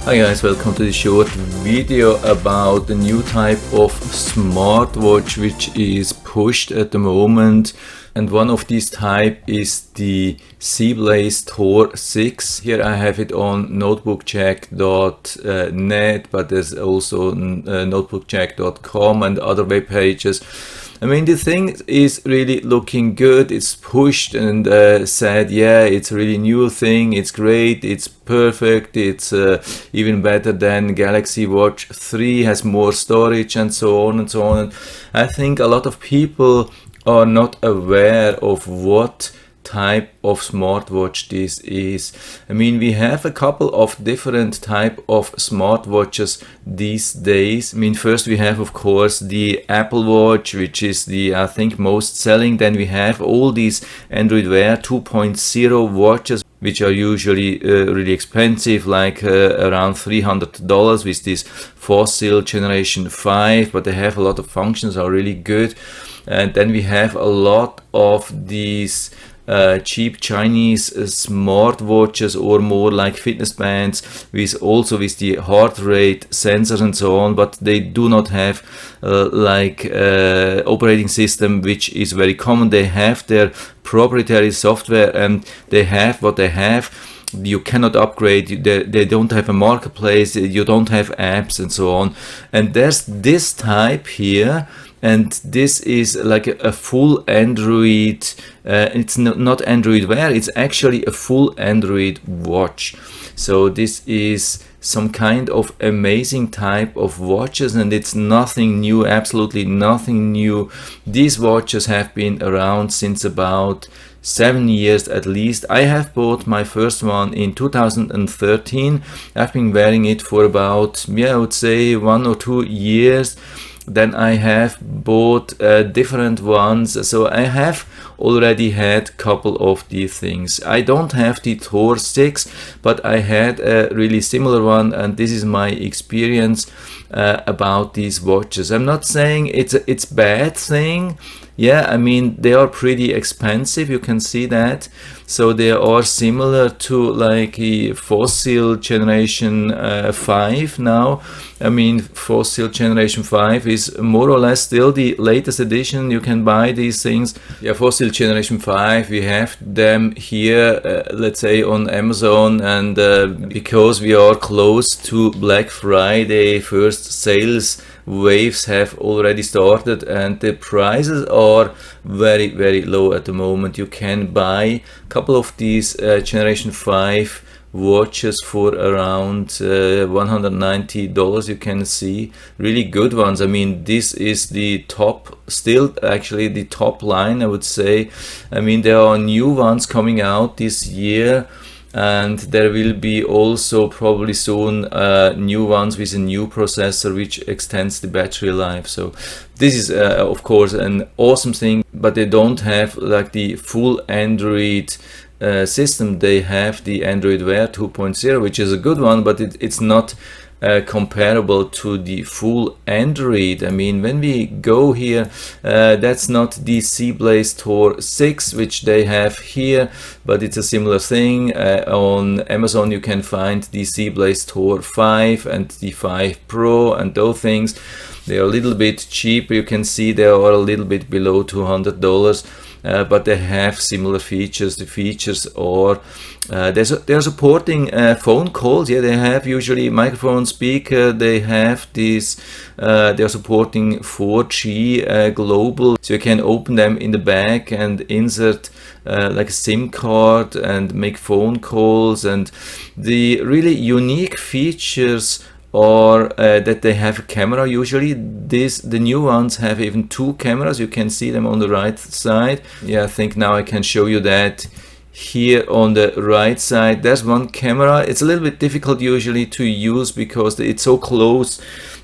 Hi guys, welcome to this short video about the new type of smartwatch which is pushed at the moment, and one of these type is the Zeblaze Thor 6. Here I have it on notebookcheck.net, but there's also notebookcheck.com and other web pages. I mean, the thing is really looking good. It's pushed and said, yeah, it's a really new thing. It's great. It's perfect. It's even better than Galaxy Watch 3, has more storage and so on and so on. I think a lot of people are not aware of what type of smartwatch this is. I mean, we have a couple of different type of smartwatches these days. I mean, first we have of course the Apple Watch, which is the I think most selling. Then we have all these Android Wear 2.0 watches, which are usually really expensive, like around $300 with this Fossil Generation 5, but they have a lot of functions, are really good. And then we have a lot of these cheap Chinese smartwatches, or more like fitness bands, with also with the heart rate sensors and so on, but they do not have operating system, which is very common. They have their proprietary software and they have what they have. You cannot upgrade, they don't have a marketplace, you don't have apps and so on. And there's this type here, and this is like a full Android, it's not Android Wear, it's actually a full Android watch. So this is some kind of amazing type of watches, and it's nothing new, absolutely nothing new. These watches have been around since about 7 years at least. I have bought my first one in 2013. I've been wearing it for about, I would say 1 or 2 years. Then I have bought different ones, so I have already had a couple of these things. I don't have the Thor 6, but I had a really similar one, and this is my experience about these watches. I'm not saying it's bad thing. Yeah, I mean, they are pretty expensive, you can see that. So they are similar to like a Fossil Generation 5 now. I mean, Fossil Generation 5 is more or less still the latest edition. You can buy these things. Yeah, Fossil Generation 5, we have them here, let's say on Amazon, and because we are close to Black Friday, first sales waves have already started, and the prices are very, very low at the moment. You can buy a couple of these Generation 5 watches for around $190. You can see really good ones. I mean, this is the top, still actually the top line, I would say. I mean, there are new ones coming out this year, and there will be also probably soon new ones with a new processor which extends the battery life. So this is of course an awesome thing, but they don't have like the full Android system. They have the Android Wear 2.0, which is a good one, but it's not comparable to the full Android. I mean, when we go here, that's not the Zeblaze Thor 6 which they have here, but it's a similar thing. On Amazon you can find the Zeblaze Thor 5 and the 5 Pro, and those things, they are a little bit cheaper. You can see they are a little bit below $200. But they have similar features. The features are they're supporting phone calls. Yeah, they have usually microphone, speaker. They have this. They're supporting 4G global, so you can open them in the back and insert like a SIM card and make phone calls. And the really unique features or that they have a camera. Usually the new ones have even 2 cameras. You can see them on the right side. Yeah, I think now I can show you that. Here on the right side there's one camera. It's a little bit difficult usually to use because it's so close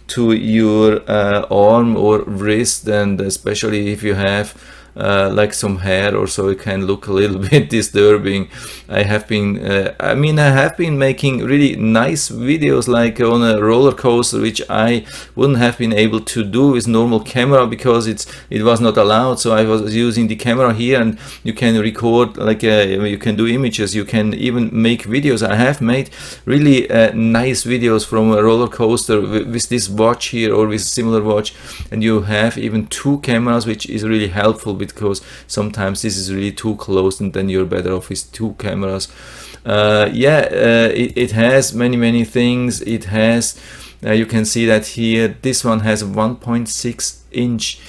to your arm or wrist, and especially if you have like some hair or so, it can look a little bit disturbing. I have been making really nice videos like on a roller coaster, which I wouldn't have been able to do with normal camera because it was not allowed. So I was using the camera here, and you can record, like you can do images, you can even make videos. I have made really nice videos from a roller coaster with this watch here or with similar watch, and you have even two cameras, which is really helpful because sometimes this is really too close, and then you're better off with two cameras. It has many things. It has you can see that here this one has a 1.6-inch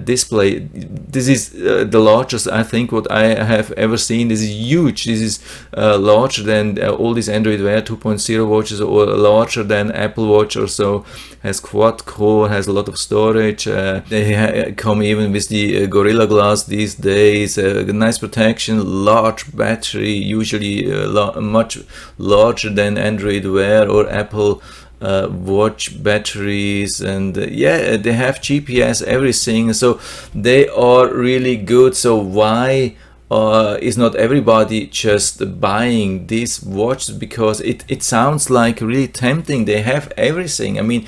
display. This is the largest, I think, what I have ever seen. This is huge. This is larger than all these Android Wear 2.0 watches, or larger than Apple Watch or so. Has quad core, has a lot of storage. They come even with the Gorilla Glass these days. Nice protection, large battery, usually much larger than Android Wear or Apple watch batteries, and they have GPS, everything, so they are really good. So why is not everybody just buying these watches? Because it sounds like really tempting. They have everything. I mean,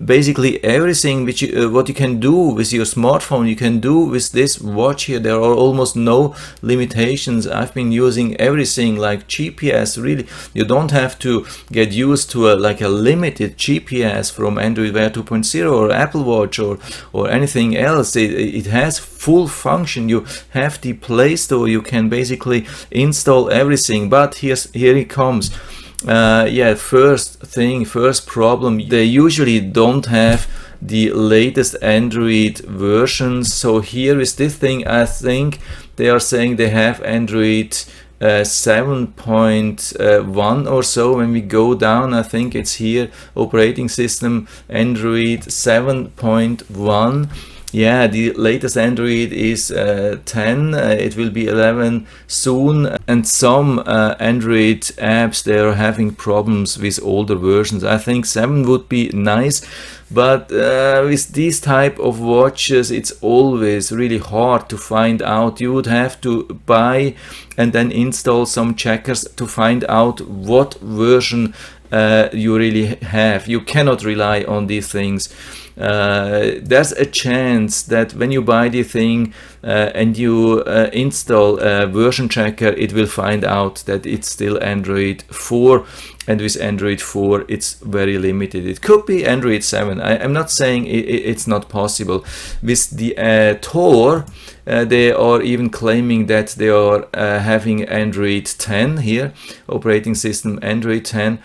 basically everything which what you can do with your smartphone, you can do with this watch here. There are almost no limitations. I've been using everything, like GPS. Really, you don't have to get used to a limited GPS from Android Wear 2.0 or Apple Watch or anything else. It has full function. You have the Play Store. You can basically install everything. But here it comes. First problem, they usually don't have the latest Android versions. So here with this thing, I think they are saying they have Android 7.1 or so. When we go down, I think it's here, operating system Android 7.1. Yeah, the latest Android is 10. It will be 11 soon, and some Android apps, they are having problems with older versions. I think 7 would be nice, but with these type of watches, it's always really hard to find out. You would have to buy and then install some checkers to find out what version you really have. You cannot rely on these things. There's a chance that when you buy the thing and you install a version checker, it will find out that it's still Android 4, and with Android 4 it's very limited. It could be Android 7. I'm not saying it's not possible. With the Thor, they are even claiming that they are having Android 10 here, operating system Android 10.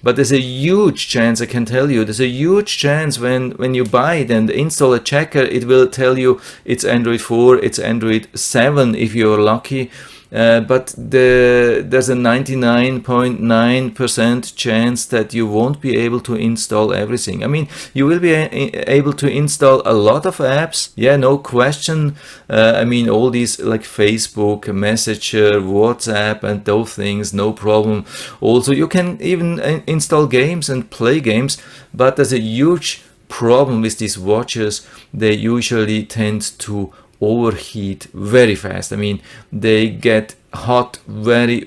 But there's a huge chance, I can tell you, there's a huge chance when you buy it and install a checker, it will tell you it's Android 4, it's Android 7 if you're lucky. But there's a 99.9% chance that you won't be able to install everything. I mean, you will be able to install a lot of apps, yeah, no question. I mean, all these like Facebook, Messenger, WhatsApp, and those things, no problem. Also, you can even install games and play games, but there's a huge problem with these watches. They usually tend to overheat very fast. I mean, they get hot very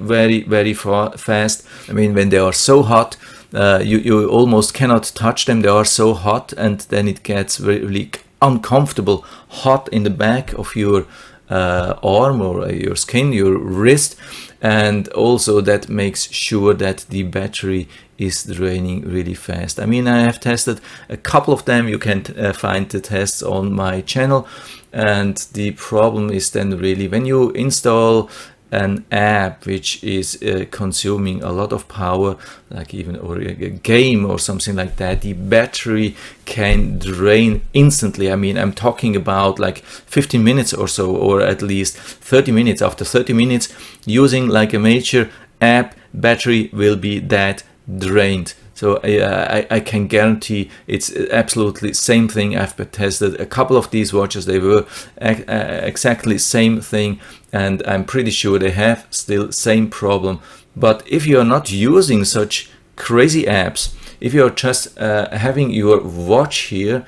fast. I mean, when they are so hot, you almost cannot touch them. They are so hot, and then it gets really uncomfortable hot in the back of your arm or your skin, your wrist, and also that makes sure that the battery is draining really fast. I mean, I have tested a couple of them. You can find the tests on my channel, and the problem is then really when you install an app which is consuming a lot of power, like even or a game or something like that, the battery can drain instantly. I mean, I'm talking about like 15 minutes or so, or at least 30 minutes. After 30 minutes using like a major app, battery will be that drained. So I can guarantee it's absolutely same thing. I've tested a couple of these watches. They were exactly same thing, and I'm pretty sure they have still same problem. But if you are not using such crazy apps, if you are just having your watch here,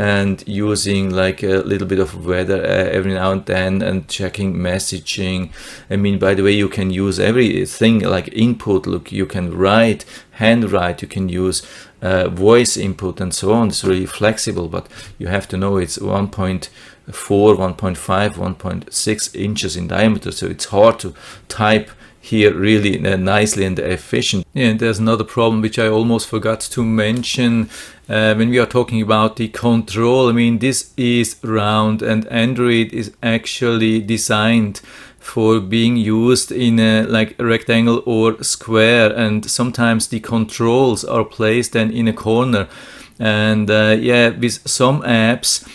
and using like a little bit of weather every now and then, and checking messaging. I mean, by the way, you can use everything like input. Look, you can write, handwrite, you can use voice input and so on. It's really flexible, but you have to know it's 1.4, 1.5, 1.6 inches in diameter, so it's hard to type here really nicely and efficient. And there's another problem which I almost forgot to mention when we are talking about the control. I mean, this is round, and Android is actually designed for being used in a like a rectangle or square, and sometimes the controls are placed then in a corner. And yeah, with some apps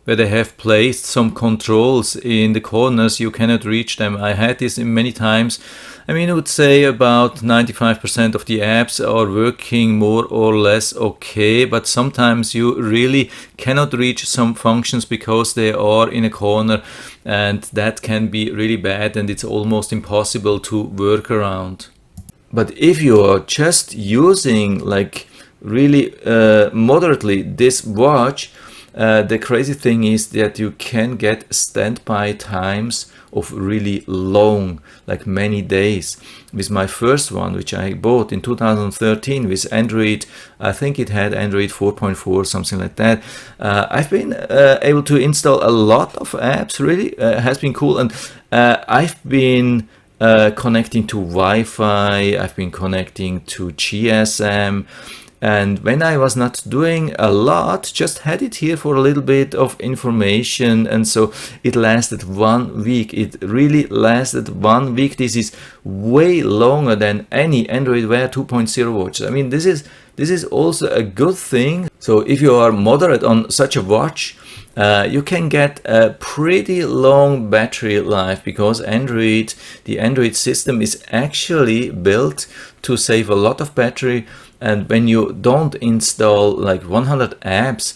where they have placed some controls in the corners, you cannot reach them. I had this many times. I mean, I would say about 95% of the apps are working more or less okay, but sometimes you really cannot reach some functions because they are in a corner, and that can be really bad, and it's almost impossible to work around. But if you are just using like really moderately this watch, the crazy thing is that you can get standby times of really long, like many days. With my first one, which I bought in 2013 with Android, I think it had Android 4.4, something like that. I've been able to install a lot of apps, really has been cool. And I've been connecting to Wi-Fi, I've been connecting to GSM. And when I was not doing a lot, just had it here for a little bit of information, and so it lasted 1 week. It really lasted 1 week. This is way longer than any Android Wear 2.0 watch. I mean, this is also a good thing. So if you are moderate on such a watch, you can get a pretty long battery life, because the Android system is actually built to save a lot of battery. And when you don't install like 100 apps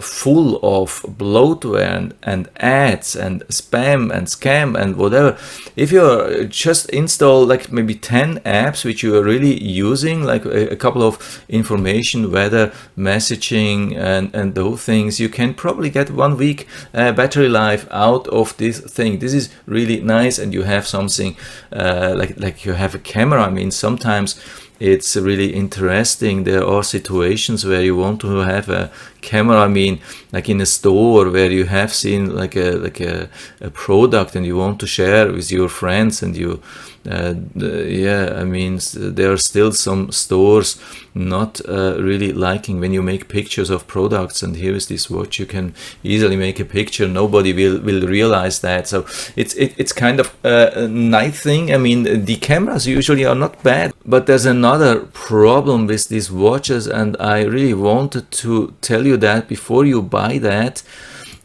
full of bloatware and ads and spam and scam and whatever, if you just install like maybe 10 apps which you are really using, like a couple of information, weather, messaging, and those things, you can probably get 1 week battery life out of this thing. This is really nice, and you have something like you have a camera. I mean, sometimes it's really interesting. There are situations where you want to have a camera. I mean, like in a store where you have seen like a product and you want to share with your friends, and you yeah, I mean, there are still some stores not really liking when you make pictures of products. And here is this watch, you can easily make a picture, nobody will realize that. So it's kind of a nice thing. I mean, the cameras usually are not bad, but there's another problem with these watches, and I really wanted to tell you that before you buy that.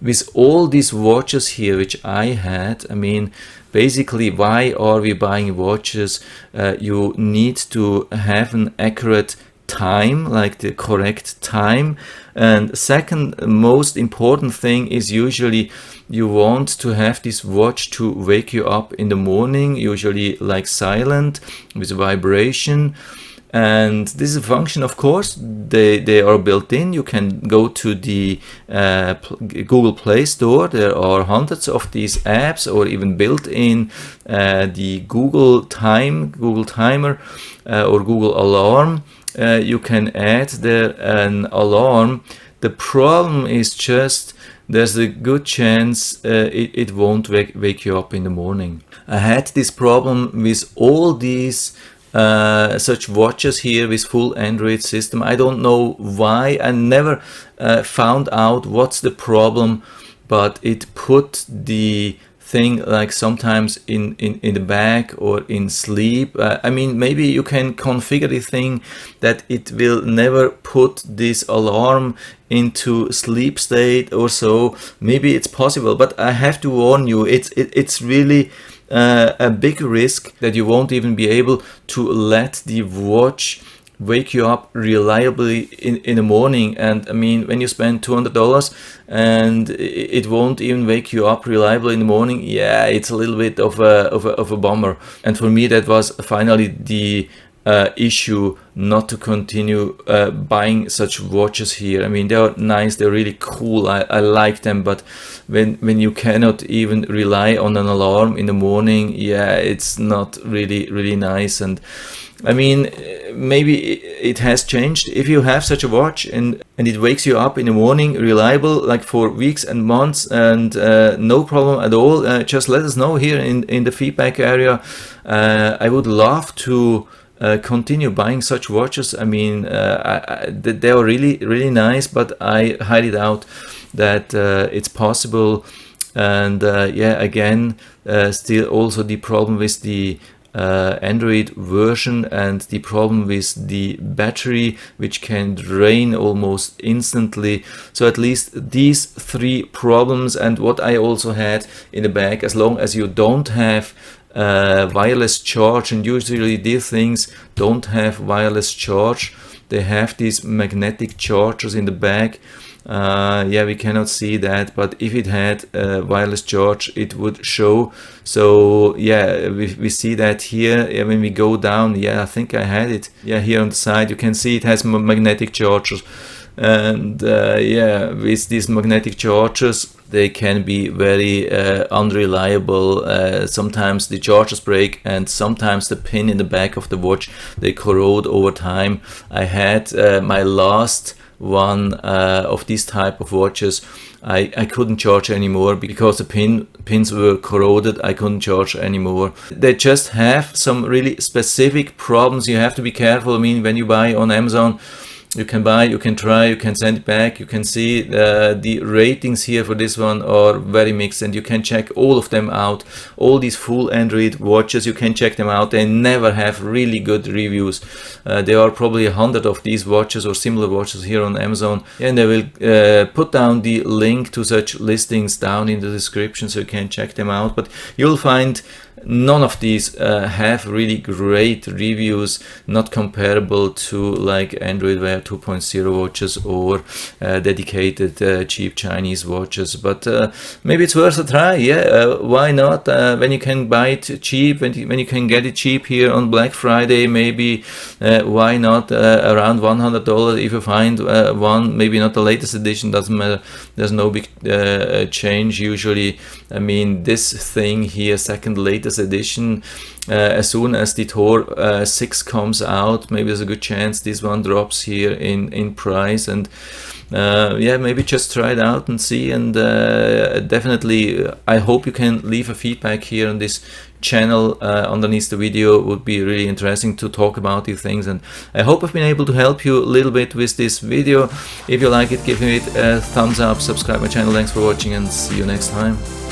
With all these watches here which I had, I mean, basically, why are we buying watches? You need to have an accurate time, like the correct time. And second most important thing is usually you want to have this watch to wake you up in the morning, usually like silent with vibration. And this is a function, of course, they are built in. You can go to the Google Play Store. There are hundreds of these apps, or even built in the Google Timer or Google Alarm. You can add there an alarm. The problem is just there's a good chance it won't wake you up in the morning. I had this problem with all these such watches here with full Android system. I don't know why. I never found out what's the problem, but it put the thing like sometimes in the back or in sleep. I mean, maybe you can configure the thing that it will never put this alarm into sleep state or so. Maybe it's possible, but I have to warn you, it's really a big risk that you won't even be able to let the watch wake you up reliably in the morning. And I mean, when you spend $200 and it won't even wake you up reliably in the morning, yeah, it's a little bit of a bummer. And for me, that was finally the issue not to continue buying such watches here. I mean, they are nice, they're really cool, I like them, but when you cannot even rely on an alarm in the morning, yeah, it's not really nice. And I mean, maybe it has changed. If you have such a watch and it wakes you up in the morning, reliable, like for weeks and months, and no problem at all, just let us know here in the feedback area. I would love to continue buying such watches. I mean, they are really nice, but I highly doubt that it's possible. And yeah, again, still also the problem with the Android version and the problem with the battery, which can drain almost instantly. So at least these 3 problems, and what I also had in the bag, as long as you don't have wireless charge, and usually these things don't have wireless charge, they have these magnetic chargers in the bag. Yeah, we cannot see that, but if it had wireless charge, it would show. So yeah, we see that here. Yeah, when we go down, yeah, I think I had it. Yeah, here on the side you can see it has magnetic chargers. And yeah, with these magnetic chargers, they can be very unreliable. Sometimes the chargers break, and sometimes the pin in the back of the watch, they corrode over time. I had my last one of these type of watches. I couldn't charge anymore because the pins were corroded. I couldn't charge anymore. They just have some really specific problems. You have to be careful. I mean, when you buy on Amazon, you can buy, you can try, you can send it back. You can see the ratings here for this one are very mixed, and you can check all of them out. All these full Android watches, you can check them out. They never have really good reviews. There are probably 100 of these watches or similar watches here on Amazon, and I will put down the link to such listings down in the description so you can check them out. But you'll find none of these have really great reviews, not comparable to like Android Wear 2.0 watches or dedicated cheap Chinese watches. But maybe it's worth a try. Yeah, why not? When you can buy it cheap, when you can get it cheap here on Black Friday, maybe why not around $100 if you find one, maybe not the latest edition, doesn't matter. There's no big change usually. I mean, this thing here, second latest edition, as soon as the Thor 6 comes out, maybe there's a good chance this one drops here in price. And yeah, maybe just try it out and see. And definitely I hope you can leave a feedback here on this channel underneath the video. It would be really interesting to talk about these things, and I hope I've been able to help you a little bit with this video. If you like it, give it a thumbs up, subscribe my channel. Thanks for watching, and see you next time.